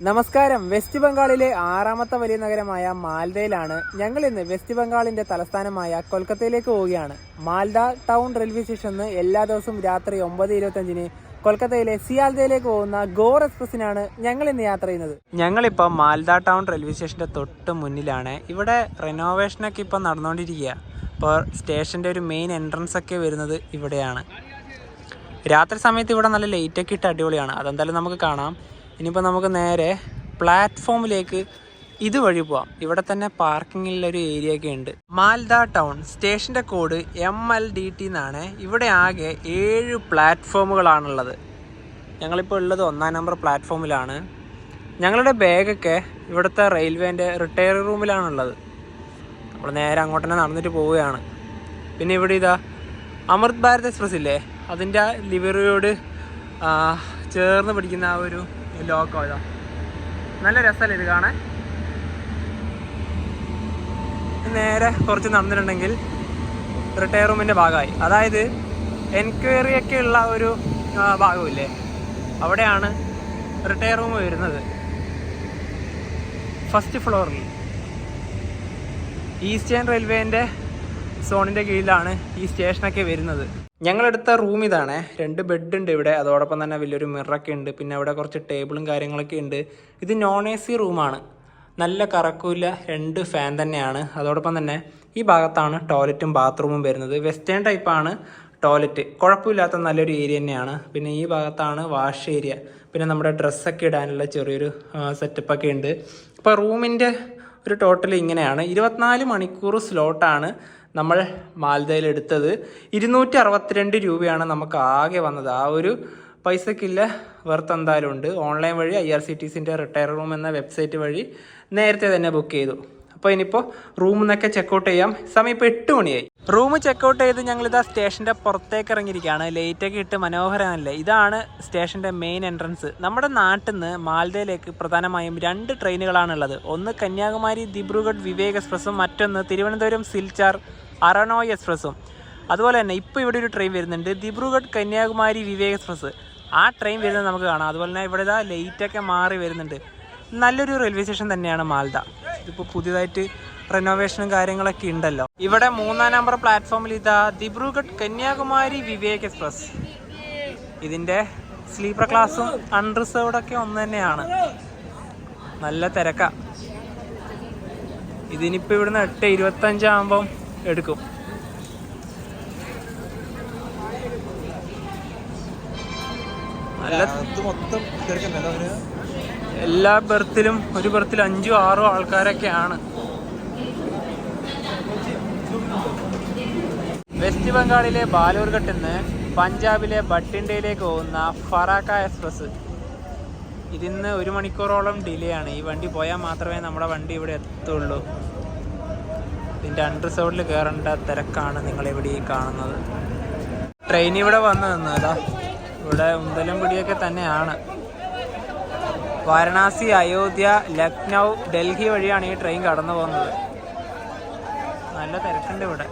നമസ്കാരം. വെസ്റ്റ് ബംഗാളിലെ ആറാമത്തെ വലിയ നഗരമായ മാൽദയിലാണ് ഞങ്ങൾ ഇന്ന്. വെസ്റ്റ് ബംഗാളിന്റെ തലസ്ഥാനമായ കൊൽക്കത്തയിലേക്ക് പോവുകയാണ്. മാൽദ ടൗൺ റെയിൽവേ സ്റ്റേഷനിൽ എല്ലാ ദിവസവും രാത്രി 9:25 കൊൽക്കത്തയിലെ സിയാൽദയിലേക്ക് പോകുന്ന ഗോർ എക്സ്പ്രസിനാണ് ഞങ്ങൾ ഇന്ന് യാത്ര ചെയ്യുന്നത്. ഞങ്ങളിപ്പോൾ മാൽദ ടൗൺ റെയിൽവേ സ്റ്റേഷന്റെ തൊട്ട് മുന്നിലാണ്. ഇവിടെ റെനോവേഷനൊക്കെ ഇപ്പം നടന്നുകൊണ്ടിരിക്കുക. ഇപ്പോൾ സ്റ്റേഷന്റെ ഒരു മെയിൻ എൻട്രൻസ് ഒക്കെ വരുന്നത് ഇവിടെയാണ്. രാത്രി സമയത്ത് ഇവിടെ നല്ല ലൈറ്റൊക്കെ ഇട്ട് അടിപൊളിയാണ്. അതെന്തായാലും നമുക്ക് കാണാം. ഇനിയിപ്പോൾ നമുക്ക് നേരെ പ്ലാറ്റ്ഫോമിലേക്ക് ഇതുവഴി പോവാം. ഇവിടെ തന്നെ പാർക്കിങ്ങിലൊരു ഏരിയ ഒക്കെ ഉണ്ട്. മാൽദ ടൗൺ സ്റ്റേഷൻ്റെ കോഡ് MLDT എന്നാണ്. ഇവിടെ ആകെ 7 പ്ലാറ്റ്ഫോമുകളാണുള്ളത്. ഞങ്ങളിപ്പോൾ ഉള്ളത് 1-ാം നമ്പർ പ്ലാറ്റ്ഫോമിലാണ്. ഞങ്ങളുടെ ബാഗൊക്കെ ഇവിടുത്തെ റെയിൽവേൻ്റെ റിട്ടയർ റൂമിലാണുള്ളത്. നമ്മൾ നേരെ അങ്ങോട്ട് തന്നെ നടന്നിട്ട് പോവുകയാണ്. പിന്നെ ഇവിടെ ഇതാ അമൃത് ഭാരത് എക്സ്പ്രസ് ഇല്ലേ, അതിൻ്റെ ലിവറിയോട് ചേർന്ന് പിടിക്കുന്ന ആ ഒരു ലോക്കോ. ഇതാ നല്ല രസമല്ലേ ഇത് കാണാൻ. നേരെ കുറച്ച് നടന്നിട്ടുണ്ടെങ്കിൽ റിട്ടയർ റൂമിൻ്റെ ഭാഗമായി. അതായത് എൻക്വയറി ഒക്കെ ഉള്ള ഒരു ഭാഗമില്ലേ, അവിടെയാണ് റിട്ടയർ റൂം വരുന്നത്. ഫസ്റ്റ് ഫ്ലോറിൽ ഈസ്റ്റേൺ റെയിൽവേൻ്റെ സോണിൻ്റെ കീഴിലാണ് ഈ സ്റ്റേഷനൊക്കെ വരുന്നത്. ഞങ്ങളെടുത്ത റൂം ഇതാണ്. 2 ബെഡ് ഉണ്ട് ഇവിടെ. അതോടൊപ്പം തന്നെ വലിയൊരു മിററൊക്കെ ഉണ്ട്. പിന്നെ അവിടെ കുറച്ച് ടേബിളും കാര്യങ്ങളൊക്കെ ഉണ്ട്. ഇത് നോൺ AC റൂമാണ്. നല്ല കറക്കില്ല, 2 ഫാൻ തന്നെയാണ്. അതോടൊപ്പം തന്നെ ഈ ഭാഗത്താണ് ടോയ്ലറ്റും ബാത്റൂമും വരുന്നത്. വെസ്റ്റേൺ ടൈപ്പാണ് ടോയ്ലറ്റ്. കുഴപ്പമില്ലാത്ത നല്ലൊരു ഏരിയ തന്നെയാണ്. പിന്നെ ഈ ഭാഗത്താണ് വാഷ് ഏരിയ. പിന്നെ നമ്മുടെ ഡ്രസ്സൊക്കെ ഇടാനുള്ള ചെറിയൊരു സെറ്റപ്പൊക്കെ ഉണ്ട്. ഇപ്പോൾ റൂമിൻ്റെ ഒരു ടോട്ടൽ ഇങ്ങനെയാണ്. 24 മണിക്കൂർ സ്ലോട്ടാണ് നമ്മൾ മാൽദയിൽ എടുത്തത്. 262 രൂപയാണ് നമുക്ക് ആകെ വന്നത്. ആ ഒരു പൈസക്കില്ല വെർത്ത് എന്തായാലും ഉണ്ട്. ഓൺലൈൻ വഴി IRCTCൻ്റെ റിട്ടയർ റൂം എന്ന വെബ്സൈറ്റ് വഴി നേരത്തെ തന്നെ ബുക്ക് ചെയ്തു. അപ്പോൾ ഇനിയിപ്പോൾ റൂമിൽ നിന്നൊക്കെ ചെക്കൗട്ട് ചെയ്യാം. സമയം ഇപ്പോൾ 8 മണിയായി. റൂം ചെക്കൗട്ട് ചെയ്ത് ഞങ്ങളിതാ സ്റ്റേഷൻ്റെ പുറത്തേക്ക് ഇറങ്ങിയിരിക്കുകയാണ്. ലൈറ്റൊക്കെ ഇട്ട് മനോഹരമല്ലേ. ഇതാണ് സ്റ്റേഷൻ്റെ മെയിൻ എൻട്രൻസ്. നമ്മുടെ നാട്ടിൽ നിന്ന് മാൽദയിലേക്ക് പ്രധാനമായും 2 ട്രെയിനുകളാണുള്ളത്. ഒന്ന് കന്യാകുമാരി ദിബ്രുഗഡ് വിവേക് എക്സ്പ്രസും മറ്റൊന്ന് തിരുവനന്തപുരം സിൽച്ചാർ അറനോയ് എക്സ്പ്രസും. അതുപോലെ തന്നെ ഇപ്പോൾ ഇവിടെ ഒരു ട്രെയിൻ വരുന്നുണ്ട്, ദിബ്രുഗഡ് കന്യാകുമാരി വിവേക് എക്സ്പ്രസ്. ആ ട്രെയിൻ വരുന്നത് നമുക്ക് കാണാം. അതുപോലെ തന്നെ ഇവിടെ ഇതാ ലൈറ്റൊക്കെ മാറി വരുന്നുണ്ട്. നല്ലൊരു റെയിൽവേ സ്റ്റേഷൻ തന്നെയാണ് മാൽദ. ഇതിപ്പോൾ പുതിയതായിട്ട് റെനോവേഷനും കാര്യങ്ങളൊക്കെ ഉണ്ടല്ലോ. ഇവിടെ 3-ാം നമ്പർ പ്ലാറ്റ്ഫോമിൽ ഇതാ ദിബ്രുഗഡ് കന്യാകുമാരി വിവേക് എക്സ്പ്രസ്. ഇതിൻ്റെ സ്ലീപ്പർ ക്ലാസ്സും അൺറിസർവ്ഡൊക്കെ ഒന്ന് തന്നെയാണ്. നല്ല തിരക്ക. ഇതിനിപ്പോൾ ഇവിടുന്ന് 8:25 ആകുമ്പം എടുക്കും. നല്ല എല്ലാ ബെർത്തിലും ഒരു ബെർത്തിൽ 5-6 ആൾക്കാരൊക്കെയാണ്. വെസ്റ്റ് ബംഗാളിലെ ബാലൂർഘട്ടിൽ നിന്ന് പഞ്ചാബിലെ ബട്ടിണ്ടയിലേക്ക് പോകുന്ന ഫറാക്ക എക്സ്പ്രസ്. ഇതിന്ന് 1 മണിക്കൂറോളം ഡിലേ ആണ്. ഈ വണ്ടി പോയാൽ മാത്രമേ നമ്മുടെ വണ്ടി ഇവിടെ എത്തുള്ളൂ. ഇതിൻ്റെ അൺറിസർവ്ഡിൽ കയറേണ്ട തിരക്കാണ് നിങ്ങളിവിടെ ഈ കാണുന്നത്. ട്രെയിൻ ഇവിടെ വന്ന് നിന്നതാ. ഇവിടെ ഉന്തലും പിടിയൊക്കെ തന്നെയാണ്. വാരണാസി, അയോധ്യ, ലക്നൗ, ഡൽഹി വഴിയാണ് ഈ ട്രെയിൻ കടന്നു പോകുന്നത്. നല്ല തിരക്കുണ്ട് ഇവിടെ.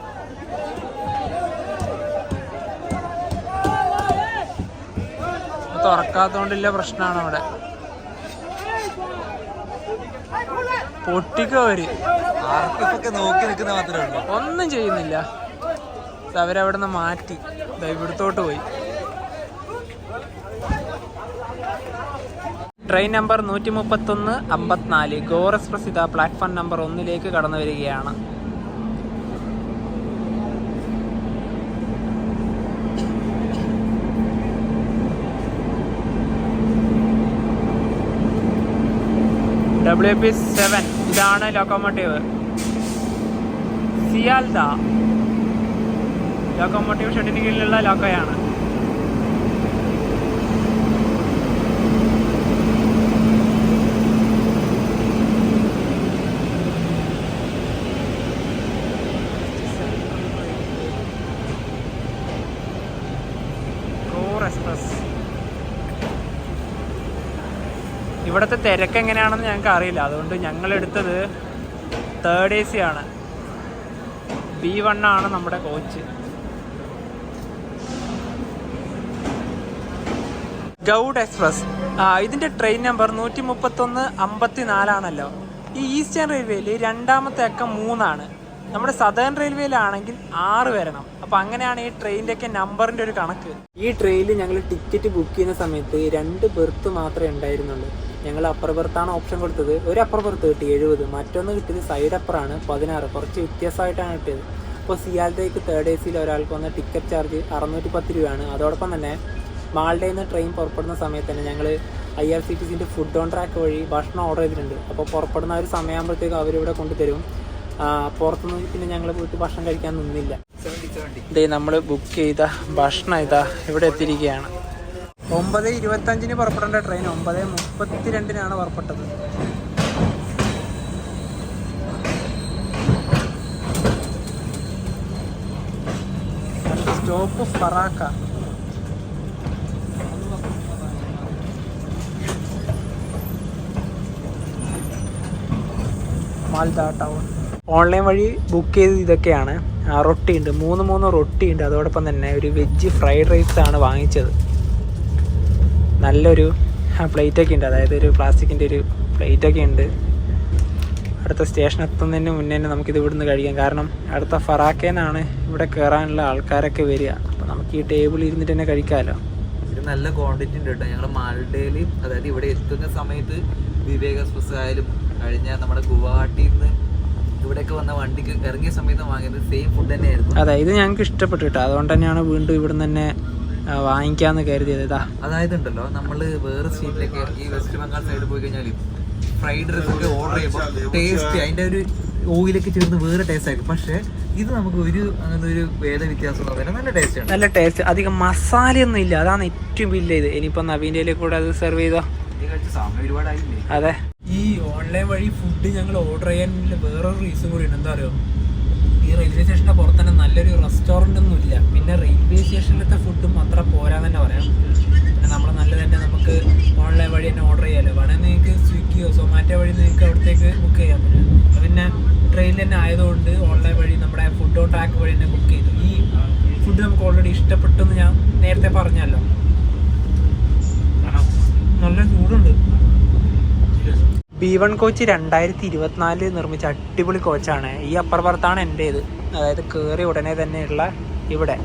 തുറക്കാത്തോണ്ടില്ല പ്രശ്നമാണ് ഇവിടെ. പൊട്ടിക്കവര് നോക്കി നിൽക്കുന്ന മാത്രമേ ഉള്ളൂ, ഒന്നും ചെയ്യുന്നില്ല. അവരവിടെ നിന്ന് മാറ്റി ഇവിടത്തോട്ട് പോയി. ട്രെയിൻ നമ്പർ 131-54 ഗോർ എക്സ്പ്രസ് ഇതാ പ്ലാറ്റ്ഫോം നമ്പർ 1 കടന്നു വരികയാണ്. WP7 ഇതാണ് ലോക്കോമോട്ടീവ്. സിയാൽദ ലോക്കോമോട്ടീവ് ഷെഡിന് കീഴിലുള്ള ലോക്കോയാണ്. Gorr express. ഇവിടുത്തെ തിരക്ക് എങ്ങനെയാണെന്ന് ഞങ്ങൾക്ക് അറിയില്ല. അതുകൊണ്ട് ഞങ്ങളെടുത്തത് 3rd AC ആണ്. B1 ആണ് നമ്മുടെ കോച്ച്. ഗൗഡ് എക്സ്പ്രസ് ഇതിൻ്റെ ട്രെയിൻ നമ്പർ 13154 ഈ ഈസ്റ്റേൺ റെയിൽവേയിൽ രണ്ടാമത്തെ അക്കം 3. നമ്മുടെ സദേൺ റെയിൽവേയിലാണെങ്കിൽ 6 വരണം. അപ്പോൾ അങ്ങനെയാണ് ഈ ട്രെയിനിൻ്റെയൊക്കെ നമ്പറിൻ്റെ ഒരു കണക്ക്. ഈ ട്രെയിനിൽ ഞങ്ങൾ ടിക്കറ്റ് ബുക്ക് ചെയ്യുന്ന സമയത്ത് 2 ബെർത്ത് മാത്രമേ ഉണ്ടായിരുന്നുള്ളൂ. ഞങ്ങൾ അപ്പർ ബെർത്താണ് ഓപ്ഷൻ കൊടുത്തത്. ഒരു അപ്പർ ബെർത്ത് കിട്ടി 70, മറ്റൊന്ന് കിട്ടിയത് സൈഡ് അപ്പറാണ് 16. കുറച്ച് വ്യത്യാസമായിട്ടാണ് കിട്ടിയത്. അപ്പോൾ സിയാൽദയ്ക്ക് 3rd AC ഒരാൾക്ക് വന്ന ടിക്കറ്റ് ചാർജ് 610 രൂപയാണ്. അതോടൊപ്പം തന്നെ മാൾഡയിൽ നിന്ന് ട്രെയിൻ പുറപ്പെടുന്ന സമയത്ത് തന്നെ ഞങ്ങൾ IRCTCൻ്റെ ഫുഡ് ഓൺ ട്രാക്ക് വഴി ഭക്ഷണം ഓർഡർ ചെയ്തിട്ടുണ്ട്. അപ്പോൾ പുറപ്പെടുന്ന ഒരു സമയമാകുമ്പോഴത്തേക്കും അവരിവിടെ കൊണ്ടുതരും. പുറത്തുനിന്ന് പിന്നെ ഞങ്ങൾ പോയിട്ട് ഭക്ഷണം കഴിക്കാൻ നിന്നില്ല. ഇതേ നമ്മൾ ബുക്ക് ചെയ്ത ഭക്ഷണം ഇവിടെ എത്തിയിരിക്കുകയാണ്. 9:25 പുറപ്പെടേണ്ട ട്രെയിൻ 9:32 പുറപ്പെട്ടത്. Stop Farakka. Malda town. Online വഴി ബുക്ക് ചെയ്ത് ഇതൊക്കെയാണ്. റൊട്ടി ഉണ്ട്, 3 റൊട്ടി ഉണ്ട്. അതോടൊപ്പം തന്നെ ഒരു വെജ് ഫ്രൈഡ് റൈസ് ആണ് വാങ്ങിച്ചത്. നല്ലൊരു പ്ലേറ്റൊക്കെ ഉണ്ട്, അതായത് ഒരു പ്ലാസ്റ്റിക്കിൻ്റെ ഒരു പ്ലേറ്റൊക്കെ ഉണ്ട്. അടുത്ത സ്റ്റേഷൻ എത്തുന്നതിന് മുന്നേ തന്നെ നമുക്കിത് ഇവിടുന്ന് കഴിക്കാം. കാരണം അടുത്ത ഫറാക്കയിൽ നിന്നാണ് ഇവിടെ കയറാനുള്ള ആൾക്കാരൊക്കെ വരിക. അപ്പോൾ നമുക്ക് ഈ ടേബിളിൽ ഇരുന്നിട്ട് തന്നെ കഴിക്കാമല്ലോ. ഇത് നല്ല ക്വാണ്ടിറ്റി ഉണ്ട് കേട്ടോ. ഞങ്ങൾ മാൾഡയിൽ, അതായത് ഇവിടെ എത്തുന്ന സമയത്ത് വിവേക് എക്സ്പ്രസ് ആയാലും കഴിഞ്ഞ നമ്മുടെ ഗുവാഹട്ടിയിൽ നിന്ന് ഇവിടെയൊക്കെ വന്ന വണ്ടിക്ക് ഇറങ്ങിയ സമയത്ത് വാങ്ങിയത് സെയിം ഫുഡ് തന്നെയായിരുന്നു. അതെ, ഇത് ഞങ്ങൾക്ക് ഇഷ്ടപ്പെട്ടു കേട്ടോ. അതുകൊണ്ട് തന്നെയാണ് വീണ്ടും ഇവിടെ തന്നെ വാങ്ങിക്കാമെന്ന് കരുതിയത്. അതായത് ഉണ്ടല്ലോ, നമ്മൾ വേറെ സ്റ്റേറ്റിലേക്ക് ഈ വെസ്റ്റ് ബംഗാൾ സൈഡിൽ പോയി കഴിഞ്ഞാൽ ഫ്രൈഡ് റൈസ് ഒക്കെ ഓർഡർ ചെയ്യുമ്പോൾ ടേസ്റ്റ് അതിൻ്റെ ഒരു ഓയിലൊക്കെ ചേർന്ന് വേറെ ടേസ്റ്റ് ആയിരിക്കും. പക്ഷേ ഇത് നമുക്ക് അങ്ങനത്തെ ഒരു വേദ വ്യത്യാസം നല്ല ടേസ്റ്റ് ആണ്. നല്ല ടേസ്റ്റ്, അധികം മസാലയൊന്നും ഇല്ല. അതാണ് ഏറ്റവും വലിയ ഇത്. ഇനിയിപ്പോൾ നവീൻ്റെ കൂടെ അത് സെർവ് ചെയ്തോ. സമയം ഒരുപാടായില്ലേ? അതെ. ഈ ഓൺലൈൻ വഴി ഫുഡ് ഞങ്ങൾ ഓർഡർ ചെയ്യാൻ വേറൊരു റീസൺ കൂടി ഉണ്ട്. എന്താ പറയുക, ഈ റെയിൽവേ സ്റ്റേഷൻ്റെ പുറത്ത് തന്നെ നല്ലൊരു റെസ്റ്റോറൻ്റ് ഒന്നും ഇല്ല. പിന്നെ റെയിൽവേ സ്റ്റേഷനിലത്തെ ഫുഡും അത്ര പോരാന്ന് തന്നെ പറയാം. പിന്നെ നമ്മൾ നല്ല തന്നെ നമുക്ക് ഓൺലൈൻ വഴി തന്നെ ഓർഡർ ചെയ്യാമല്ലോ. വേണമെങ്കിൽ നിങ്ങൾക്ക് സ്വിഗ്ഗിയോ സൊമാറ്റോ വഴി നിങ്ങൾക്ക് അവിടത്തേക്ക് ബുക്ക് ചെയ്യാൻ പറ്റും. പിന്നെ ട്രെയിനിൽ തന്നെ ആയതുകൊണ്ട് ഓൺലൈൻ വഴി നമ്മുടെ ഫുഡ് ഓൺ ട്രാക്ക് വഴി തന്നെ ബുക്ക് ചെയ്തു. ഈ ഫുഡ് നമുക്ക് ഓൾറെഡി ഇഷ്ടപ്പെട്ടെന്ന് ഞാൻ നേരത്തെ പറഞ്ഞല്ലോ. നല്ല ചൂടുണ്ട്. B1 കോച്ച് 2024 നിർമ്മിച്ച അടിപൊളി കോച്ചാണ്. ഈ അപ്പർ ബർത്താണ് എൻ്റേത്. അതായത് കയറി ഉടനെ തന്നെയുള്ള ഇവിടെ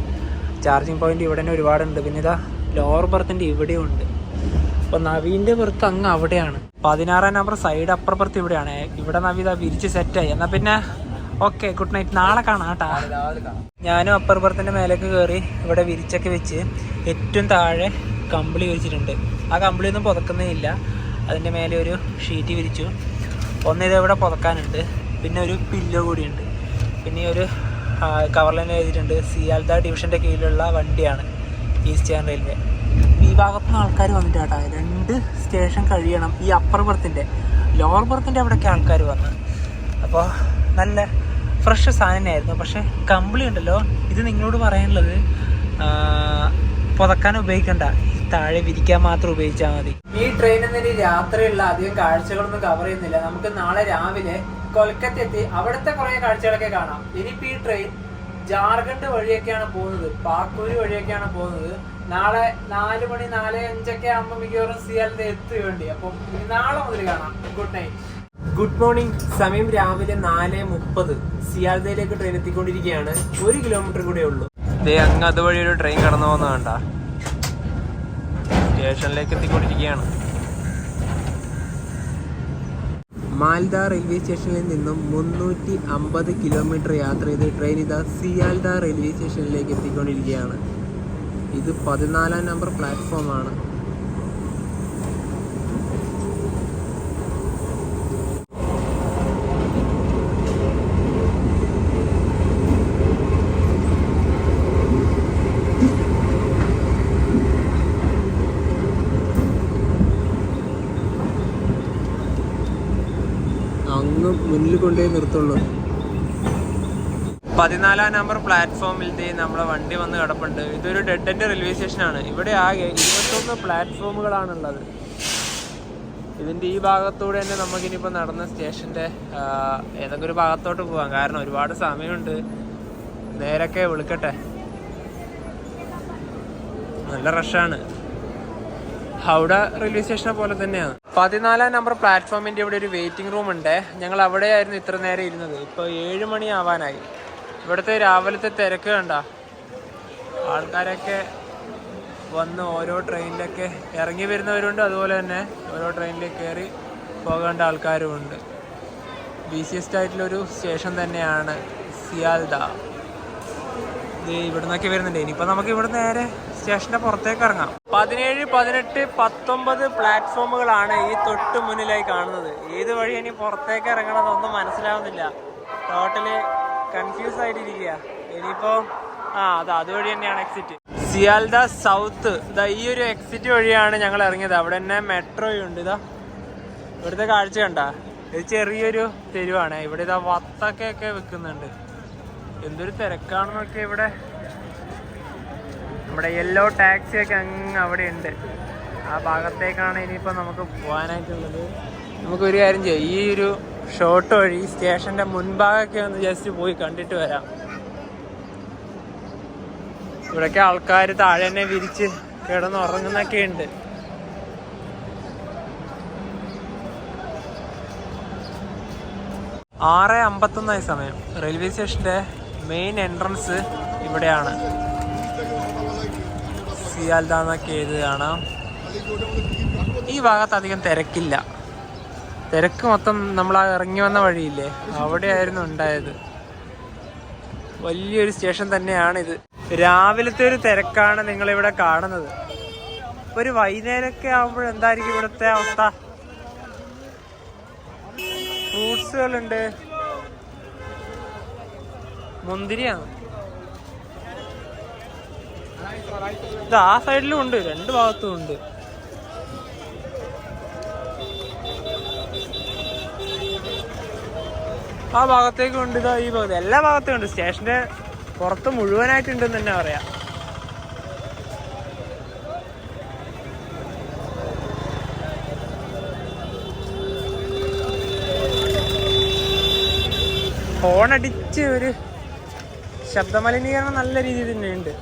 ചാർജിങ് പോയിന്റ് ഇവിടെ തന്നെ ഒരുപാടുണ്ട്. പിന്നെ ഇതാ ലോവർ ബർത്തിൻ്റെ ഇവിടെയും ഉണ്ട്. അപ്പോൾ നവീൻ്റെ ബർത്ത് അങ്ങ് അവിടെയാണ്. 16 നമ്പർ സൈഡ് അപ്പർ ബർത്ത് ഇവിടെയാണ്. ഇവിടെ നവീത വിരിച്ച് സെറ്റായി. എന്നാൽ പിന്നെ ഓക്കെ, ഗുഡ് നൈറ്റ്. നാളെ കാണാം കേട്ടാ. ഞാനും അപ്പർ ബർത്തിൻ്റെ മേലേക്ക് കയറി ഇവിടെ വിരിച്ചൊക്കെ വെച്ച് ഏറ്റവും താഴെ കമ്പിളി വിരിച്ചിട്ടുണ്ട്. ആ കമ്പിളിയൊന്നും പുതക്കുന്നേ ഇല്ല. അതിൻ്റെ മേലെ ഒരു ഷീറ്റ് വിരിച്ചു. ഇതവിടെ പുതക്കാനുണ്ട്. പിന്നെ ഒരു പില്ലോ കൂടിയുണ്ട്. പിന്നെ ഒരു കവറിൽ തന്നെ എഴുതിയിട്ടുണ്ട് സിയാൽദ ഡിവിഷൻ്റെ കീഴിലുള്ള വണ്ടിയാണ് ഈസ്റ്റേൺ റെയിൽവേ. ഈ ഭാഗത്തുനിന്ന് ആൾക്കാർ വന്നിട്ട് കേട്ടോ. 2 സ്റ്റേഷൻ കഴിയണം ഈ അപ്പർ ബർത്തിൻ്റെ. ലോവർ ബർത്തിൻ്റെ അവിടെയൊക്കെ ആൾക്കാർ വന്ന്. അപ്പോൾ നല്ല ഫ്രഷ് സാധനമായിരുന്നു. പക്ഷേ കമ്പിളി ഉണ്ടല്ലോ, ഇത് നിങ്ങളോട് പറയാനുള്ളത് പുതക്കാൻ ഉപയോഗിക്കണ്ട, താഴെ വിരിക്കാൻ മാത്രം ഉപയോഗിച്ചാൽ മതി. ഈ ട്രെയിനിൽ നിന്ന് രാത്രിയുള്ള അധികം കാഴ്ചകളൊന്നും കവർ ചെയ്യുന്നില്ല. നമുക്ക് നാളെ രാവിലെ കൊൽക്കത്ത എത്തി അവിടുത്തെ കുറേ കാഴ്ചകളൊക്കെ കാണാം. ഇനിയിപ്പോൾ ഈ ട്രെയിൻ ജാർഖണ്ഡ് വഴിയൊക്കെയാണ് പോകുന്നത്, പാക്കൂര് വഴിയൊക്കെയാണ് പോകുന്നത്. നാളെ 4 മണി 4:05 ആകുമ്പോൾ മിക്കവാറും സിയാൽദ എത്തുകയുണ്ട്. അപ്പം നാളെ മുതൽ കാണാം. Good night. Good morning. സമയം രാവിലെ 4:30. സിയാൽദയിലേക്ക് ട്രെയിൻ എത്തിക്കൊണ്ടിരിക്കുകയാണ്. 1 കിലോമീറ്റർ കൂടെ ഉള്ളൂ. അങ്ങ് അതുവഴി ഒരു ട്രെയിൻ കടന്നു പോകുന്ന വേണ്ട, സ്റ്റേഷനിലേക്ക് എത്തിക്കൊണ്ടിരിക്കുകയാണ്. മാൽദ റെയിൽവേ സ്റ്റേഷനിൽ നിന്നും 350 കിലോമീറ്റർ യാത്ര ചെയ്ത് ട്രെയിൻ സിയാൽദ റെയിൽവേ സ്റ്റേഷനിലേക്ക് എത്തിക്കൊണ്ടിരിക്കുകയാണ്. ഇത് 14 നമ്പർ പ്ലാറ്റ്ഫോമാണ്. അങ്ങ് മുന്നിൽ കൊണ്ടുപോയി നിർത്തുള്ളൂ. 14 നമ്പർ പ്ലാറ്റ്ഫോമിൽ നമ്മളെ വണ്ടി വന്ന് കിടപ്പുണ്ട്. ഇതൊരു ഡെഡ് എൻഡ് റെയിൽവേ സ്റ്റേഷനാണ്. ഇവിടെ ആകെ 21 പ്ലാറ്റ്ഫോമുകളാണുള്ളത്. ഇതിൻ്റെ ഈ ഭാഗത്തൂടെ തന്നെ നമുക്കിനിപ്പോൾ നടന്ന സ്റ്റേഷൻ്റെ ഏതൊക്കെ ഒരു ഭാഗത്തോട്ട് പോകാം. കാരണം ഒരുപാട് സമയമുണ്ട്. നേരൊക്കെ വിളിക്കട്ടെ. നല്ല റഷാണ്. ഹൗഡ റെയിൽവേ സ്റ്റേഷനെ പോലെ തന്നെയാണ്. 14 നമ്പർ പ്ലാറ്റ്ഫോമിൻ്റെ ഇവിടെ ഒരു വെയിറ്റിംഗ് റൂം ഉണ്ട്. ഞങ്ങൾ അവിടെയായിരുന്നു ഇത്ര നേരം ഇരുന്നത്. ഇപ്പോൾ 7 മണി ആവാനായി. ഇവിടുത്തെ രാവിലത്തെ തിരക്ക് കണ്ട, ആൾക്കാരൊക്കെ വന്ന് ഓരോ ട്രെയിനിലൊക്കെ ഇറങ്ങി വരുന്നവരുണ്ട്, അതുപോലെ തന്നെ ഓരോ ട്രെയിനിലേക്ക് കയറി പോകേണ്ട ആൾക്കാരുമുണ്ട്. ബിസിയസ്റ്റ് ആയിട്ടുള്ളൊരു സ്റ്റേഷൻ തന്നെയാണ് സിയാൽദ. ഇത് ഇവിടെ നിന്നൊക്കെ വരുന്നുണ്ട്. ഇനിയിപ്പോൾ നമുക്ക് ഇവിടെ നേരെ സ്റ്റേഷൻ്റെ പുറത്തേക്ക് ഇറങ്ങാം. 17, 18, 19 പ്ലാറ്റ്ഫോമുകളാണ് ഈ തൊട്ട് മുന്നിലായി കാണുന്നത്. ഏത് വഴി ഇനി പുറത്തേക്ക് ഇറങ്ങണമെന്നൊന്നും മനസ്സിലാവുന്നില്ല. ടോട്ടലി കൺഫ്യൂസ് ആയിട്ടിരിക്കുക. ഇനിയിപ്പോൾ അതുവഴി തന്നെയാണ് എക്സിറ്റ്. സിയാൽദ സൗത്ത് ഈ ഒരു എക്സിറ്റ് വഴിയാണ് ഞങ്ങൾ ഇറങ്ങിയത്. അവിടെ തന്നെ മെട്രോയുണ്ട്. ഇവിടുത്തെ കാഴ്ച കണ്ട, ഇത് ചെറിയൊരു തെരുവാണ്. ഇവിടെ വത്തക്കൊക്കെ വെക്കുന്നുണ്ട്. എന്തൊരു തിരക്കാണെന്നൊക്കെ. ഇവിടെ നമ്മുടെ യെല്ലോ ടാക്സിയൊക്കെ അങ്ങ് അവിടെ ഉണ്ട്. ആ ഭാഗത്തേക്കാണ് ഇനിയിപ്പോൾ നമുക്ക് പോകാനായിട്ടുള്ളത്. നമുക്കൊരു കാര്യം ചെയ്യാം, ഈ ഒരു ഷോർട്ട് വഴി സ്റ്റേഷൻ്റെ മുൻഭാഗമൊക്കെ ഒന്ന് ജസ്റ്റ് പോയി കണ്ടിട്ട് വരാം. ഇവിടെയൊക്കെ ആൾക്കാർ താഴെ തന്നെ വിരിച്ച് കിടന്നുറങ്ങുന്നൊക്കെ ഉണ്ട്. ആറ് 51 സമയം. റെയിൽവേ സ്റ്റേഷൻ്റെ മെയിൻ എൻട്രൻസ് ഇവിടെയാണ്. സിയാൽദ എന്നൊക്കെ എഴുതി കാണാം. ഈ ഭാഗത്ത് അധികം തിരക്കില്ല. തിരക്ക് മൊത്തം നമ്മൾ ഇറങ്ങി വന്ന വഴിയില്ലേ, അവിടെയായിരുന്നു ഉണ്ടായത്. വലിയൊരു സ്റ്റേഷൻ തന്നെയാണ് ഇത്. രാവിലത്തെ ഒരു തിരക്കാണ് നിങ്ങളിവിടെ കാണുന്നത്. ഒരു വൈകുന്നേരമൊക്കെ ആകുമ്പോൾ എന്തായിരിക്കും ഇവിടുത്തെ അവസ്ഥ? ഫ്രൂട്ട്സുകളുണ്ട്, മുന്തിരിയാണ്. ഇത് ആ സൈഡിലും ഉണ്ട്, 2 ഭാഗത്തും ഉണ്ട്. ആ ഭാഗത്തേക്കും ഉണ്ട്, ഈ ഭാഗത്ത്, എല്ലാ ഭാഗത്തും ഉണ്ട്. സ്റ്റേഷന്റെ പുറത്ത് മുഴുവനായിട്ടുണ്ടെന്ന് തന്നെ പറയാം. ഹോണടിച്ച് ഒരു ശബ്ദമലിനീകരണം നല്ല രീതിയിൽ തന്നെയുണ്ട്.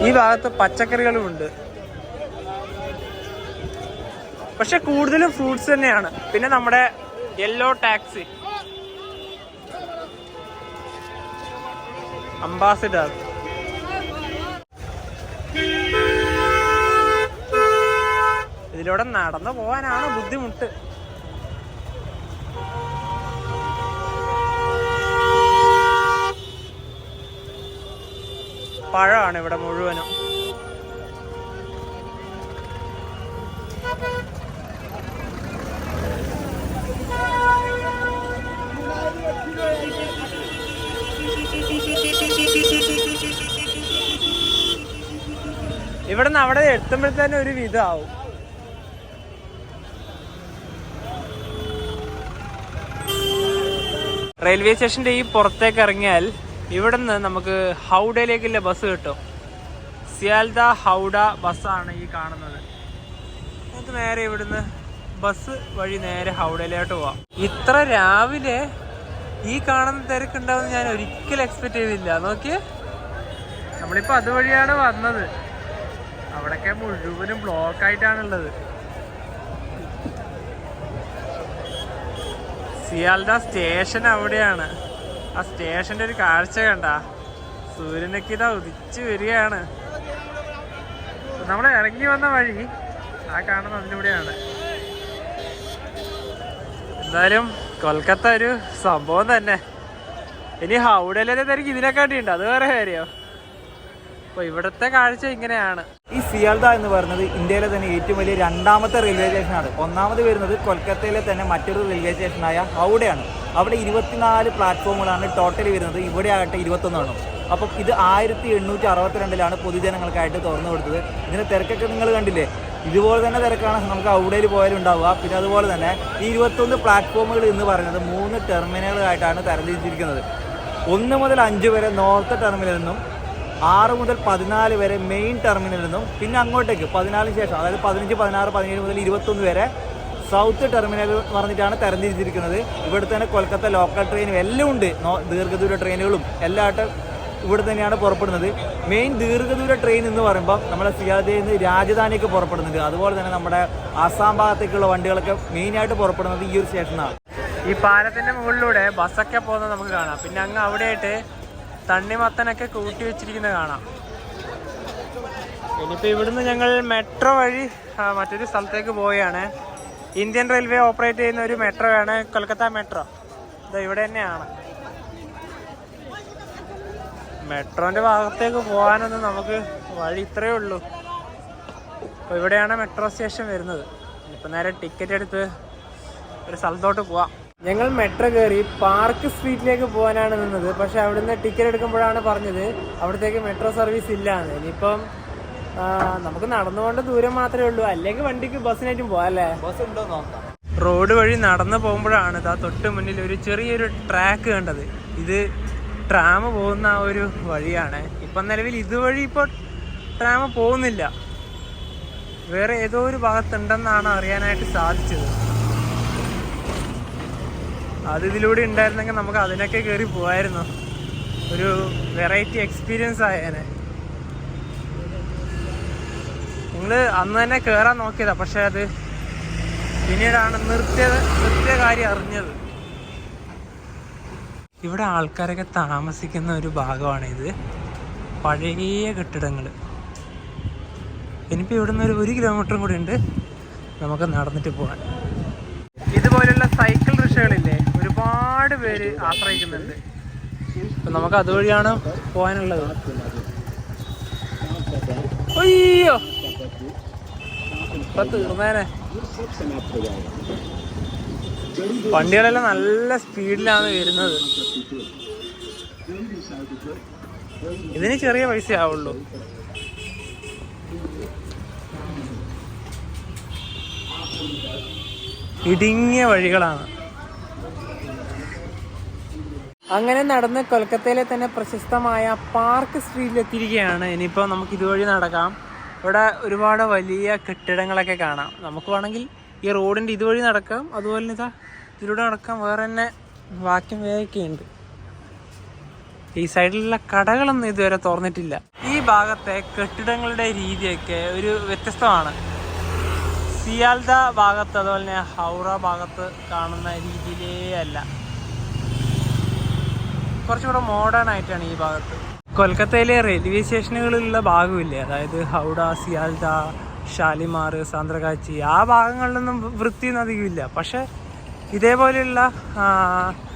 ഈ ഭാഗത്ത് പച്ചക്കറികളും ഉണ്ട്, പക്ഷെ കൂടുതലും ഫ്രൂട്ട്സ് തന്നെയാണ്. പിന്നെ നമ്മുടെ യെല്ലോ ടാക്സി, അംബാസിഡർ. ഇതിലൂടെ നടന്നു പോകാനാണ് ബുദ്ധിമുട്ട്. പഴമാണ് ഇവിടെ മുഴുവനും. ഇവിടുന്ന് അവിടെ എത്തുമ്പോഴത്തേനും ഒരു വിധമാവും. റെയിൽവേ സ്റ്റേഷൻ്റെ ഈ പുറത്തേക്ക് ഇറങ്ങിയാൽ ഇവിടുന്ന് നമുക്ക് ഹൗഡയിലേക്കുള്ള ബസ് കിട്ടും. സിയാൽദ ഹൗഡ ബസ്സാണ് ഈ കാണുന്നത്. നമുക്ക് നേരെ ഇവിടുന്ന് ബസ് വഴി നേരെ ഹൗഡയിലോട്ട് പോവാം. ഇത്ര രാവിലെ ഈ കാണുന്ന തിരക്കുണ്ടാവുമെന്ന് ഞാൻ ഒരിക്കലും എക്സ്പെക്ട് ചെയ്തില്ല. നോക്കിയേ, നമ്മളിപ്പോൾ അതുവഴിയാണ് വന്നത്. അവിടെയൊക്കെ മുഴുവനും ബ്ലോക്കായിട്ടാണുള്ളത്. സിയാൽദ സ്റ്റേഷൻ അവിടെയാണ്. ആ സ്റ്റേഷൻ്റെ ഒരു കാഴ്ച കണ്ട, സൂര്യനൊക്കെ ഇതാ ഉദിച്ച് വരികയാണ്. നമ്മൾ ഇറങ്ങി വന്ന വഴി ആ കാണുന്ന അതിലൂടെയാണ്. എന്തായാലും കൊൽക്കത്ത ഒരു സംഭവം തന്നെ. ഇനി ഹൗഡയിലെ തിരക്ക് ഇതിനെക്കാട്ടിയുണ്ട്, അത് വേറെ കാര്യമോ. അപ്പോൾ ഇവിടുത്തെ കാഴ്ച ഇങ്ങനെയാണ്. ഈ സിയാൽദ എന്ന് പറയുന്നത് ഇന്ത്യയിലെ തന്നെ ഏറ്റവും വലിയ 2ാമത്തെ റെയിൽവേ സ്റ്റേഷനാണ്. 1ാമത് വരുന്നത് കൊൽക്കത്തയിലെ തന്നെ മറ്റൊരു റെയിൽവേ സ്റ്റേഷനായ ഹൗഡയാണ്. അവിടെ 24 പ്ലാറ്റ്ഫോമുകളാണ് ടോട്ടലി വരുന്നത്. ഇവിടെ ആകട്ടെ 21 അപ്പം ഇത് 1862 പൊതുജനങ്ങൾക്കായിട്ട് തുറന്നു കൊടുത്തത്. ഇതിൻ്റെ തിരക്കൊക്കെ നിങ്ങൾ കണ്ടില്ലേ, ഇതുപോലെ തന്നെ തിരക്കാണ് നമുക്ക് ഹൗഡയിൽ പോയാലും ഉണ്ടാവുക. പിന്നെ അതുപോലെ തന്നെ ഈ 21 പ്ലാറ്റ്ഫോമുകൾ എന്ന് പറയുന്നത് 3 ടെർമിനലുകളായിട്ടാണ് തരംതിരിച്ചിരിക്കുന്നത്. 1 മുതൽ 5 വരെ നോർത്ത് ടെർമിനലിൽ നിന്നും 6 മുതൽ 14 വരെ മെയിൻ ടെർമിനലിൽ നിന്നും പിന്നെ അങ്ങോട്ടേക്ക് 14 ശേഷം, അതായത് 15, 16, 17 മുതൽ 21 വരെ സൗത്ത് ടെർമിനൽ പറഞ്ഞിട്ടാണ് തരംതിരിച്ചിരിക്കുന്നത്. ഇവിടെ തന്നെ കൊൽക്കത്ത ലോക്കൽ ട്രെയിനും എല്ലാം ഉണ്ട്. ദീർഘദൂര ട്രെയിനുകളും എല്ലായിട്ടും ഇവിടെ തന്നെയാണ് പുറപ്പെടുന്നത്. മെയിൻ ദീർഘദൂര ട്രെയിൻ എന്ന് പറയുമ്പോൾ നമ്മുടെ സിയാൽദയിൽ നിന്ന് രാജധാനിക്ക് പുറപ്പെടുന്നുണ്ട്. അതുപോലെ തന്നെ നമ്മുടെ ആസാം ഭാഗത്തേക്കുള്ള വണ്ടികളൊക്കെ മെയിനായിട്ട് പുറപ്പെടുന്നത് ഈ ഒരു സ്റ്റേഷനാണ്. ഈ പാലത്തിന്റെ മുകളിലൂടെ ബസ്സൊക്കെ പോകുന്നത് നമുക്ക് കാണാം. പിന്നെ അങ്ങ് അവിടെയായിട്ട് തണ്ണിമത്തനൊക്കെ കൂട്ടി വെച്ചിരിക്കുന്നത് കാണാം. ഇനിയിപ്പോൾ ഇവിടുന്ന് ഞങ്ങൾ മെട്രോ വഴി മറ്റൊരു സ്ഥലത്തേക്ക് പോവുകയാണ്. ഇന്ത്യൻ റെയിൽവേ ഓപ്പറേറ്റ് ചെയ്യുന്ന ഒരു മെട്രോ ആണ് കൊൽക്കത്ത മെട്രോ. ഇത് ഇവിടെ തന്നെയാണ്. മെട്രോന്റെ ഭാഗത്തേക്ക് പോകാനൊന്നും നമുക്ക് വഴി ഇത്രയേ ഉള്ളൂ. അപ്പോൾ ഇവിടെയാണ് മെട്രോ സ്റ്റേഷൻ വരുന്നത്. ഇപ്പം നേരെ ടിക്കറ്റ് എടുത്ത് ഒരു സ്ഥലത്തോട്ട് പോവാം. ഞങ്ങൾ മെട്രോ കയറി പാർക്ക് സ്ട്രീറ്റിലേക്ക് പോകാനാണ് നിന്നത്. പക്ഷെ അവിടുന്ന് ടിക്കറ്റ് എടുക്കുമ്പോഴാണ് പറഞ്ഞത് അവിടത്തേക്ക് മെട്രോ സർവീസ് ഇല്ലാന്ന്. ഇനിയിപ്പം നമുക്ക് നടന്നുകൊണ്ട് ദൂരം മാത്രമേ ഉള്ളൂ. അല്ലെങ്കിൽ വണ്ടിക്ക് ബസ്സിനായിട്ടും പോവാം അല്ലേ? ബസ് ഉണ്ടോ നോക്കാം. റോഡ് വഴി നടന്നു പോകുമ്പോഴാണ് ഇതാ തൊട്ട് മുന്നിൽ ഒരു ചെറിയൊരു ട്രാക്ക് കണ്ടത്. ഇത് ട്രാം പോകുന്ന ആ ഒരു വഴിയാണ്. ഇപ്പം നിലവിൽ ഇതുവഴി ഇപ്പോൾ ട്രാം പോകുന്നില്ല. വേറെ ഏതോ ഒരു ഭാഗത്തുണ്ടെന്നാണ് അറിയാനായിട്ട് സാധിച്ചത്. അത് ഇതിലൂടെ ഉണ്ടായിരുന്നെങ്കിൽ നമുക്ക് അതിനൊക്കെ കയറി പോകായിരുന്നു. ഒരു വെറൈറ്റി എക്സ്പീരിയൻസ് ആയേനെ. ഞങ്ങൾ അന്ന് തന്നെ കയറാൻ നോക്കിയതാ. പക്ഷെ അത് പിന്നീടാണ് നിർത്തിയ കാര്യം അറിഞ്ഞത്. ഇവിടെ ആൾക്കാരൊക്കെ താമസിക്കുന്ന ഒരു ഭാഗമാണിത്. പഴയ കെട്ടിടങ്ങൾ. ഇനിയിപ്പോൾ ഇവിടുന്ന് ഒരു 1 കിലോമീറ്ററും കൂടി ഉണ്ട് നമുക്ക് നടന്നിട്ട് പോകാൻ. ഇതുപോലുള്ള സൈക്കിൾ റിക്ഷകളില്ലേ, ഒരുപാട് പേര് ആശ്രയിക്കുന്നുണ്ട്. അപ്പം നമുക്ക് അതുവഴിയാണ് പോകാനുള്ളത്. അയ്യോ, ഇപ്പം തീർന്നേനെ. വണ്ടികളെല്ലാം നല്ല സ്പീഡിലാണ് വരുന്നത്. ഇതിന് ചെറിയ പൈസ ആവുള്ളൂ. ഇടുങ്ങിയ വഴികളാണ്. അങ്ങനെ നടന്ന് കൊൽക്കത്തയിലെ തന്നെ പ്രശസ്തമായ പാർക്ക് സ്ട്രീറ്റിലെത്തിയിരിക്കുകയാണ്. ഇനിയിപ്പോൾ നമുക്ക് ഇതുവഴി നടക്കാം. ഇവിടെ ഒരുപാട് വലിയ കെട്ടിടങ്ങളൊക്കെ കാണാം. നമുക്ക് വേണമെങ്കിൽ ഈ റോഡിൻ്റെ ഇതുവഴി നടക്കാം. അതുപോലെ ഇതാ ഇതിലൂടെ നടക്കാം. വേറെ തന്നെ വാക്യം വേഗമൊക്കെ ഉണ്ട്. ഈ സൈഡിലുള്ള കടകളൊന്നും ഇതുവരെ തുറന്നിട്ടില്ല. ഈ ഭാഗത്തെ കെട്ടിടങ്ങളുടെ രീതിയൊക്കെ ഒരു വ്യത്യസ്തമാണ്. സിയാൽദ ഭാഗത്ത് അതുപോലെ തന്നെ ഹൗറ ഭാഗത്ത് കാണുന്ന രീതിയിലേ അല്ല. കുറച്ചുകൂടെ മോഡേൺ ആയിട്ടാണ് ഈ ഭാഗത്ത്. കൊൽക്കത്തയിലെ റെയിൽവേ സ്റ്റേഷനുകളിലുള്ള ഭാഗമില്ലേ, അതായത് ഹൗഡ, സിയാൽദ, ഷാലിമാർ, സാന്ത്രഗാച്ചി, ആ ഭാഗങ്ങളിലൊന്നും വൃത്തിയൊന്നും അധികമില്ല. പക്ഷെ ഇതേപോലെയുള്ള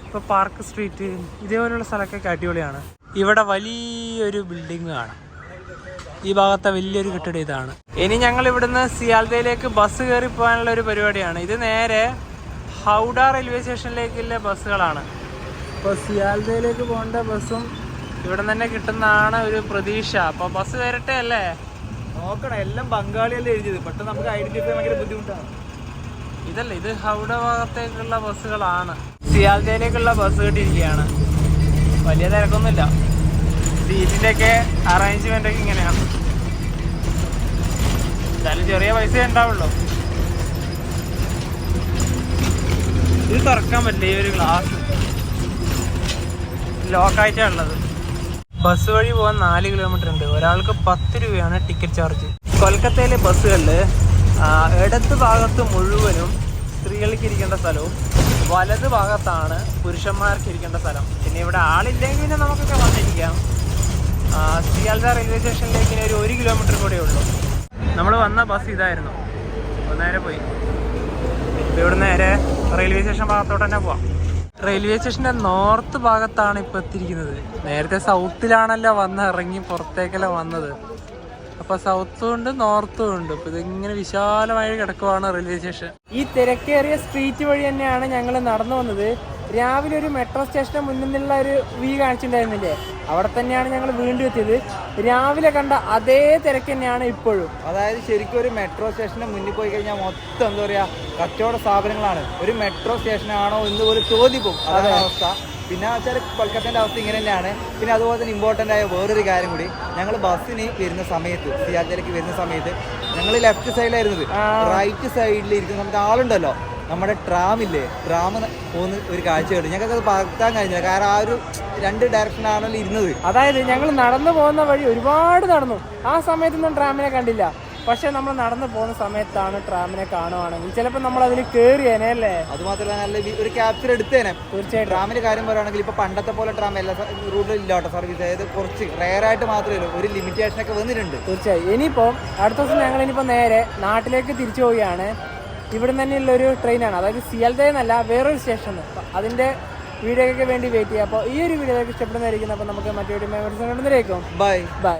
ഇപ്പോൾ പാർക്ക് സ്ട്രീറ്റ് ഇതേപോലെയുള്ള സ്ഥലമൊക്കെ അടിപൊളിയാണ്. ഇവിടെ വലിയൊരു ബിൽഡിങ് കാണാം. ഈ ഭാഗത്തെ വലിയൊരു കെട്ടിടം ഇതാണ്. ഇനി ഞങ്ങൾ ഇവിടുന്ന് സിയാൽദയിലേക്ക് ബസ് കയറി പോകാനുള്ള ഒരു പരിപാടിയാണ്. ഇത് നേരെ ഹൗഡ റെയിൽവേ സ്റ്റേഷനിലേക്കുള്ള ബസ്സുകളാണ്. ഇപ്പോൾ സിയാൽദയിലേക്ക് പോകേണ്ട ബസ്സും ഇവിടെ തന്നെ കിട്ടുന്നതാണ് ഒരു പ്രതീക്ഷ. അപ്പോൾ ബസ് വരട്ടെ അല്ലേ? നോക്കണം, എല്ലാം ബംഗാളിയല്ലേ എഴുതിയത്. പെട്ടെന്ന് നമുക്ക് ഐഡന്റിഫൈ ഭയങ്കര ബുദ്ധിമുട്ടാണ്. ഇതല്ല, ഇത് ഹൗഡ ഭാഗത്തേക്കുള്ള ബസ്സുകളാണ്. സിയാൽദയിലേക്കുള്ള ബസ് കിട്ടിയിരിക്കുകയാണ്. വലിയ തിരക്കൊന്നുമില്ല. സീറ്റിൻ്റെ ഒക്കെ അറേഞ്ച്മെന്റ് ഒക്കെ ഇങ്ങനെയാണ്. എന്തായാലും ചെറിയ പൈസ ഉണ്ടാവുള്ളൂ. ഇത് തുറക്കാൻ പറ്റില്ല. ഈ ഒരു ഗ്ലാസ് ലോക്കായിട്ടാണ് ഉള്ളത്. ബസ് വഴി പോകാൻ 4 കിലോമീറ്റർ ഉണ്ട്. ഒരാൾക്ക് 10 രൂപയാണ് ടിക്കറ്റ് ചാർജ്. കൊൽക്കത്തയിലെ ബസ്സുകളിൽ ഇടത് ഭാഗത്ത് മുഴുവനും സ്ത്രീകൾക്ക് ഇരിക്കേണ്ട സ്ഥലവും വലത് ഭാഗത്താണ് പുരുഷന്മാർക്ക് ഇരിക്കേണ്ട സ്ഥലം. പിന്നെ ഇവിടെ ആളില്ലെങ്കിൽ പിന്നെ നമുക്കൊക്കെ വന്നിരിക്കാം. സിയാൽദ റെയിൽവേ സ്റ്റേഷനിലേക്ക് ഇനി ഒരു 1 കിലോമീറ്റർ കൂടെ ഉള്ളൂ. നമ്മൾ വന്ന ബസ് ഇതായിരുന്നു. നേരെ പോയി. ഇവിടെ നേരെ റെയിൽവേ സ്റ്റേഷൻ ഭാഗത്തോട്ട് തന്നെ പോവാം. റെയിൽവേ സ്റ്റേഷൻ്റെ നോർത്ത് ഭാഗത്താണ് ഇപ്പോൾ എത്തിയിരിക്കുന്നത്. നേരത്തെ സൗത്തിലാണല്ലോ ഇറങ്ങി പുറത്തേക്കല്ല വന്നത്. അപ്പോൾ സൗത്തും ഉണ്ട് നോർത്തും ഉണ്ട്. അപ്പോൾ ഇതിങ്ങനെ വിശാലമായി കിടക്കുവാണ് റെയിൽവേ സ്റ്റേഷൻ. ഈ തിരക്കേറിയ സ്ട്രീറ്റ് വഴി തന്നെയാണ് ഞങ്ങൾ നടന്നു വന്നത്. രാവിലെ ഒരു മെട്രോ സ്റ്റേഷന് മുന്നിൽ നിന്നുള്ള ഒരു വ്യൂ കാണിച്ചിട്ടുണ്ടായിരുന്നില്ലേ, അവിടെ തന്നെയാണ് ഞങ്ങൾ വീണ്ടും എത്തിയത്. രാവിലെ കണ്ട അതേ തിരക്ക് തന്നെയാണ് ഇപ്പോഴും. അതായത് ശരിക്കും ഒരു മെട്രോ സ്റ്റേഷന് മുന്നിൽ പോയി കഴിഞ്ഞാൽ മൊത്തം എന്താ പറയുക, കച്ചവട സ്ഥാപനങ്ങളാണ്. ഒരു മെട്രോ സ്റ്റേഷനാണോ എന്ന് പോലും ചോദിക്കും. അതാണ് അവസ്ഥ. പിന്നെ വെച്ചാൽ കൊൽക്കത്തേൻ്റെ അവസ്ഥ ഇങ്ങനെ തന്നെയാണ്. പിന്നെ അതുപോലെ തന്നെ ഇമ്പോർട്ടൻ്റ് ആയ വേറൊരു കാര്യം കൂടി, ഞങ്ങൾ ബസ്സിന് വരുന്ന സമയത്ത് സിയാൽദയിലേക്ക് വരുന്ന സമയത്ത് ഞങ്ങൾ ലെഫ്റ്റ് സൈഡിലായിരുന്നത്. റൈറ്റ് സൈഡിൽ ഇരിക്കുന്ന സമയത്ത് ആളുണ്ടല്ലോ, നമ്മുടെ ട്രാമില്ലേ, ട്രാം പോകുന്ന ഒരു കാഴ്ച കണ്ടു. ഞങ്ങൾക്ക് അത് പകർത്താൻ കഴിഞ്ഞില്ല, കാരണം ആ ഒരു 2 ഡയറക്ഷനാണല്ലോ ഇരുന്നത്. അതായത് ഞങ്ങൾ നടന്നു പോകുന്ന വഴി ഒരുപാട് നടന്നു, ആ സമയത്തൊന്നും ട്രാമിനെ കണ്ടില്ല. പക്ഷെ നമ്മൾ നടന്നു പോകുന്ന സമയത്താണ് ട്രാമിനെ കാണുവാണെങ്കിൽ ചിലപ്പോൾ നമ്മൾ അതിൽ കയറിയേനെ അല്ലേ. അതുമാത്രമല്ല നല്ല ഒരു ക്യാപ്ചർ എടുത്തേനെ. തീർച്ചയായിട്ടും ട്രാമിന്റെ കാര്യം പറയുകയാണെങ്കിൽ ഇപ്പൊ പണ്ടത്തെ പോലെ ട്രാം എല്ലാ റൂട്ടിലും ഇല്ല കേട്ടോ സർവീസ്. അതായത് കുറച്ച് റെയറായിട്ട് മാത്രമേ ഉള്ളൂ, ഒരു ലിമിറ്റേഷൻ ഒക്കെ വന്നിട്ടുണ്ട്. തീർച്ചയായും. ഇനിയിപ്പോൾ അടുത്ത ദിവസം ഞങ്ങൾ ഇനിയിപ്പോൾ നേരെ നാട്ടിലേക്ക് തിരിച്ചു പോവുകയാണ്. ഇവിടെ തന്നെയുള്ളൊരു ട്രെയിനാണ്, അതായത് സിയാൽദയിൽ നിന്നല്ല വേറൊരു സ്റ്റേഷൻ. അതിൻ്റെ വീഡിയോയ്ക്ക് വേണ്ടി വെയിറ്റ് ചെയ്യാം. അപ്പോൾ ഈ ഒരു വീഡിയോയ്ക്ക് ഇഷ്ടപ്പെടുന്നതായിരിക്കും. അപ്പോൾ നമുക്ക് മറ്റൊരു മെമ്മറീസ് കണ്ടുന്നതായിരിക്കും. Bye bye.